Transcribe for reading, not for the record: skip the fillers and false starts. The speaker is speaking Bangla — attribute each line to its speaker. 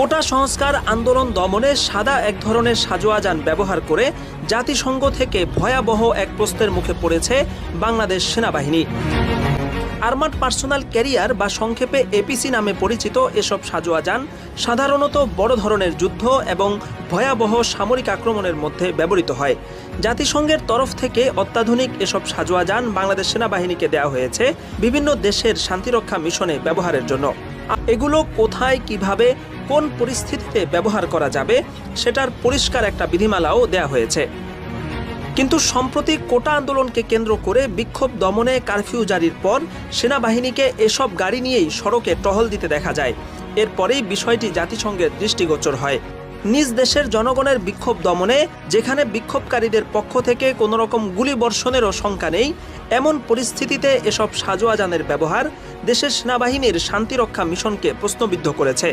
Speaker 1: কোটা সংস্কার আন্দোলন দমনে সাদা এক ধরনের সাজোয়াজান ব্যবহার করে জাতিসংঘ থেকে ভয়াবহ এক প্রশ্নের মুখে পড়েছে বাংলাদেশ সেনাবাহিনী। আর্মাড পার্সোনাল ক্যারিয়ার বা সংক্ষেপে এপিসি নামে পরিচিত এসব সাজোয়াজান সাধারণত বড় ধরনের যুদ্ধ এবং ভয়াবহ সামরিক আক্রমণের মধ্যে ব্যবহৃত হয়। জাতিসংঘের তরফ থেকে অত্যাধুনিক এসব সাজোয়াজান বাংলাদেশ সেনাবাহিনীকে দেওয়া হয়েছে বিভিন্ন দেশের শান্তিরক্ষা মিশনে ব্যবহারের জন্য। এগুলো কোথায়, কিভাবে, কোন পরিস্থিতিতে ব্যবহার করা যাবে সেটার পরিষ্কার একটা বিধিমালাও দেওয়া হয়েছে। কিন্তু সম্প্রতি কোটা আন্দোলনকে কেন্দ্র করে বিক্ষোভ দমনে কারফিউ জারির পর সেনাবাহিনীকে এসব গাড়ি নিয়েই সড়কে টহল দিতে দেখা যায়। এরপরেই বিষয়টি জাতিসংঘের দৃষ্টিগোচর হয়। নিজ দেশের জনগণের বিক্ষোভ দমনে যেখানে বিক্ষোভকারীদের পক্ষ থেকে কোনো রকম গুলিবর্ষণেরও শঙ্কা নেই, এমন পরিস্থিতিতে এসব সাজোয়াজানের ব্যবহার দেশের সেনাবাহিনীর শান্তিরক্ষা মিশনকে প্রশ্নবিদ্ধ করেছে।